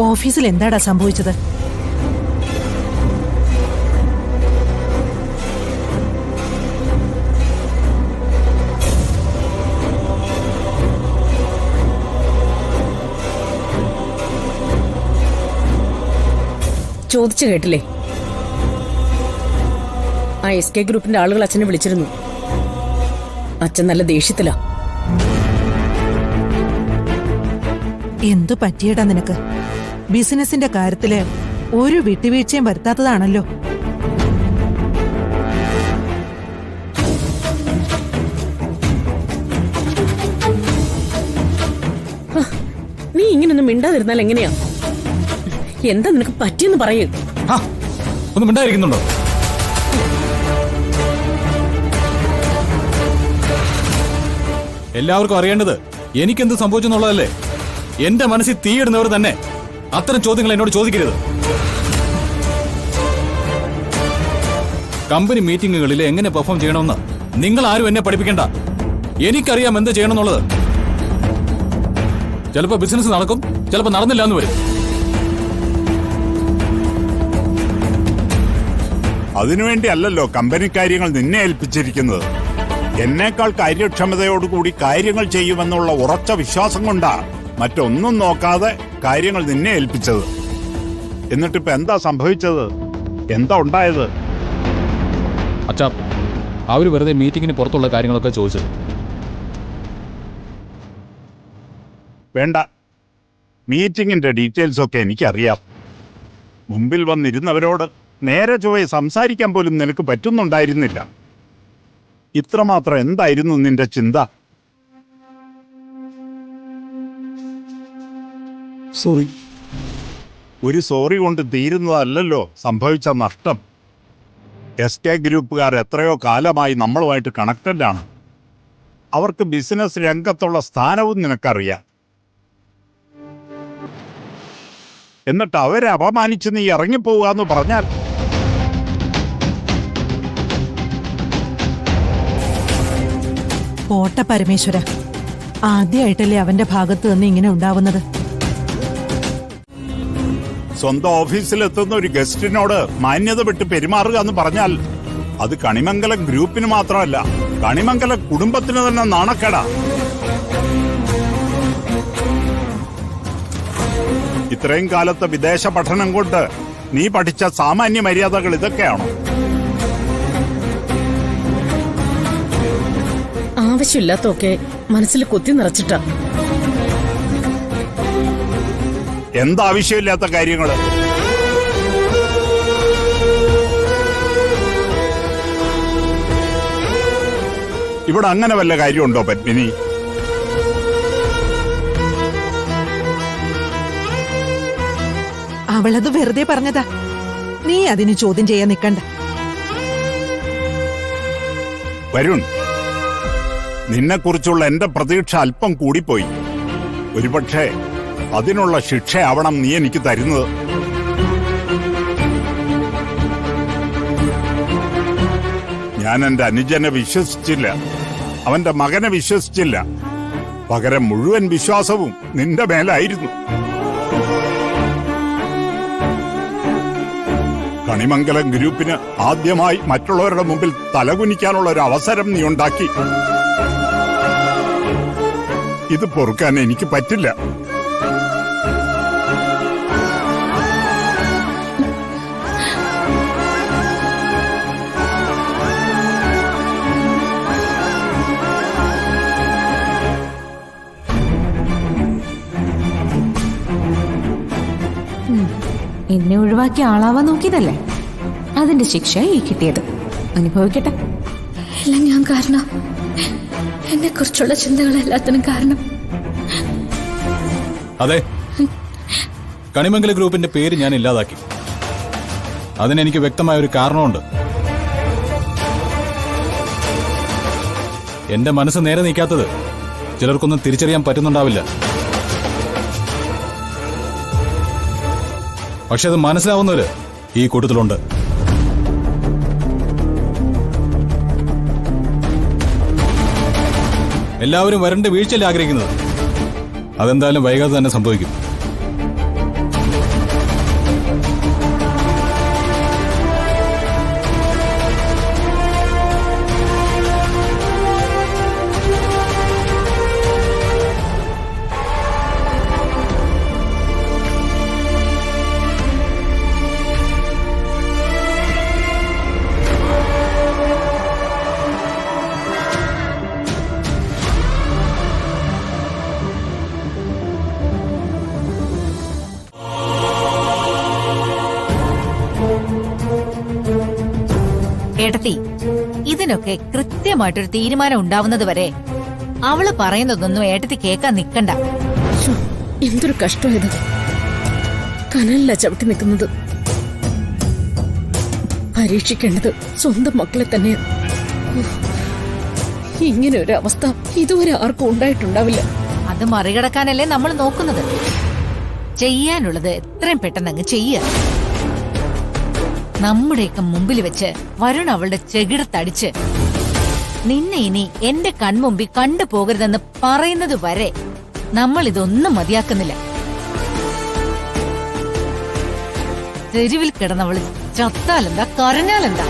ഓഫീസിൽ എന്താടാ സംഭവിച്ചത്? ചോദിച്ചു കേട്ടില്ലേ? ആ SK ഗ്രൂപ്പിന്റെ ആളുകൾ അച്ഛനെ വിളിച്ചിരുന്നു. അച്ഛൻ നല്ല ദേഷ്യത്തിലാ. എന്തു പറ്റിയടാ നിനക്ക്? ബിസിനസിന്റെ കാര്യത്തില് ഒരു വിട്ടുവീഴ്ചയും വരുത്താത്തതാണല്ലോ. നീ ഇങ്ങനൊന്നും മിണ്ടാതിരുന്നാൽ എങ്ങനെയാ? എന്താ നിനക്ക് പറ്റിയെന്ന് പറയൂ. ഒന്നും മിണ്ടായിരിക്കുന്നുണ്ടോ? എല്ലാവർക്കും അറിയേണ്ടത് എനിക്കെന്ത് സംഭവിച്ചെന്നുള്ളതല്ലേ? എന്റെ മനസ്സിൽ തീയിടുന്നവർ തന്നെ അത്തരം ചോദ്യങ്ങൾ എന്നോട് ചോദിക്കരുത്. കമ്പനി മീറ്റിംഗുകളിൽ എങ്ങനെ പെർഫോം ചെയ്യണമെന്ന് നിങ്ങൾ ആരും എന്നെ പഠിപ്പിക്കണ്ട. എനിക്കറിയാം എന്ത് ചെയ്യണമെന്നുള്ളത്. ചിലപ്പോ ബിസിനസ് നടക്കും, ചിലപ്പോ നടന്നില്ല എന്ന് വരും. അതിനുവേണ്ടി അല്ലല്ലോ കമ്പനി കാര്യങ്ങൾ നിന്നെ ഏൽപ്പിച്ചിരിക്കുന്നത്. എന്നേക്കാൾ കാര്യക്ഷമതയോടുകൂടി കാര്യങ്ങൾ ചെയ്യുമെന്നുള്ള ഉറച്ച വിശ്വാസം കൊണ്ടാ മറ്റൊന്നും നോക്കാതെ കാര്യങ്ങൾ നിന്നെ ഏൽപ്പിച്ചത്. എന്നിട്ടിപ്പോ എന്താ സംഭവിച്ചത്? എന്താ ഉണ്ടായത്? അച്ഛാ, അവര് വെറുതെ മീറ്റിംഗിന് പുറത്തുള്ള കാര്യങ്ങളൊക്കെ ചോദിച്ചത്. വേണ്ട, മീറ്റിംഗിന്റെ ഡീറ്റെയിൽസ് ഒക്കെ എനിക്കറിയാം. മുമ്പിൽ വന്നിരുന്നവരോട് നേരെ ചൊവ്വേ സംസാരിക്കാൻ പോലും നിനക്ക് പറ്റുന്നുണ്ടായിരുന്നില്ല. ഇത്രമാത്രം എന്തായിരുന്നു നിന്റെ ചിന്ത? സോറി. ഒരു സോറി കൊണ്ട് തീരുന്നതല്ലല്ലോ സംഭവിച്ച നഷ്ടം. SK ഗ്രൂപ്പുകാർ എത്രയോ കാലമായി നമ്മളുമായിട്ട് കണക്റ്റഡാണ്. അവർക്ക് ബിസിനസ് രംഗത്തുള്ള സ്ഥാനവും നിനക്കറിയാം. എന്നിട്ട് അവരെ അപമാനിച്ച് നീ ഇറങ്ങിപ്പോവുക പറഞ്ഞാൽ പോട്ട പരമേശ്വര, ആദ്യമായിട്ടല്ലേ അവന്റെ ഭാഗത്ത് നിന്ന് ഇങ്ങനെ ഉണ്ടാവുന്നത്. സ്വന്തം ഓഫീസിലെത്തുന്ന ഒരു ഗസ്റ്റിനോട് മാന്യത വിട്ട് പെരുമാറുക എന്ന് പറഞ്ഞാൽ അത് കണിമംഗലം ഗ്രൂപ്പിന് മാത്രമല്ല, കണിമംഗലം കുടുംബത്തിന് തന്നെ നാണക്കേടാ. ഇത്രയും കാലത്തെ വിദേശ പഠനം കൊണ്ട് നീ പഠിച്ച സാമാന്യ മര്യാദകൾ ഇതൊക്കെയാണോ? ആവശ്യമില്ലാത്തൊക്കെ മനസ്സിൽ കുത്തി നിറച്ചിട്ടാ. എന്താവശ്യമില്ലാത്ത കാര്യങ്ങള്? ഇവിടെ അങ്ങനെ വല്ല കാര്യമുണ്ടോ പത്മിനി? അവളത് വെറുതെ പറഞ്ഞതാ. നീ അതിന് ചോദ്യം ചെയ്യാൻ നിൽക്കണ്ട. വരുൺ, നിന്നെക്കുറിച്ചുള്ള എന്റെ പ്രതീക്ഷ അല്പം കൂടിപ്പോയി. ഒരുപക്ഷെ അതിനുള്ള ശിക്ഷയാവണം നീ എനിക്ക് തരുന്നത്. ഞാൻ എന്റെ അനുജനെ വിശ്വസിച്ചില്ല, അവന്റെ മകനെ വിശ്വസിച്ചില്ല. പകരം മുഴുവൻ വിശ്വാസവും നിന്റെ മേലായിരുന്നു. കണിമംഗലം ഗ്രൂപ്പിന് ആദ്യമായി മറ്റുള്ളവരുടെ മുമ്പിൽ തലകുനിക്കാനുള്ള ഒരു അവസരം നീ ഉണ്ടാക്കി. ഇത് പൊറുക്കാൻ എനിക്ക് പറ്റില്ല. എന്നെ ഒഴിവാക്കി ആളാവാൻ നോക്കിയതല്ലേ, അതിന്റെ ശിക്ഷ ഈ കിട്ടിയത്. അനുഭവിക്കട്ടെ. എല്ലാം ഞാൻ കാരണം. എന്നെ കുറിച്ചുള്ള ചിന്തകളെല്ലാത്തിനും കാരണം. അതെ, കണിമംഗല ഗ്രൂപ്പിന്റെ പേര് ഞാൻ ഇല്ലാതാക്കി. അതിനെനിക്ക് വ്യക്തമായ ഒരു കാരണമുണ്ട്. എന്റെ മനസ്സ് നേരെ നീക്കാത്തത് ചിലർക്കൊന്നും തിരിച്ചറിയാൻ പറ്റുന്നുണ്ടാവില്ല. പക്ഷെ അത് മനസ്സിലാവുന്നവര് ഈ കൂട്ടത്തിലുണ്ട്. എല്ലാവരും വരണ്ട വീഴ്ചയല്ലേ ആഗ്രഹിക്കുന്നത്. അതെന്തായാലും വൈകാതെ തന്നെ സംഭവിക്കും. ഏട്ടത്തി, ഇതിനൊക്കെ കൃത്യമായിട്ടൊരു തീരുമാനം ഉണ്ടാവുന്നത് വരെ അവള് പറയുന്നതൊന്നും ഏട്ടത്തി കേൾക്കാൻ നിക്കണ്ട. ശ്ശോ, എന്തൊരു കഷ്ടമായത്. കനലില്ല ചവിട്ടി നിൽക്കുന്നത്. പരീക്ഷിക്കേണ്ടത് സ്വന്തം മക്കളെ തന്നെയാ. ഇങ്ങനെ ഒരു അവസ്ഥ ഇതുവരെ ആർക്കും ഉണ്ടായിട്ടുണ്ടാവില്ല. അത് മറികടക്കാനല്ലേ നമ്മൾ നോക്കുന്നത്. ചെയ്യാനുള്ളത് എത്രയും പെട്ടെന്ന് അങ്ങ് ചെയ്യുക. നമ്മുടെയൊക്കെ മുമ്പിൽ വെച്ച് വരുൺ അവളുടെ ചെകിടത്തടിച്ച് നിന്നെ ഇനി എന്റെ കൺമുമ്പിൽ കണ്ടുപോകരുതെന്ന് പറയുന്നത് വരെ നമ്മൾ ഇതൊന്നും മതിയാക്കുന്നില്ല. തെരുവിൽ കിടന്നവള് ചത്താലെന്താ, കരഞ്ഞാലെന്താ?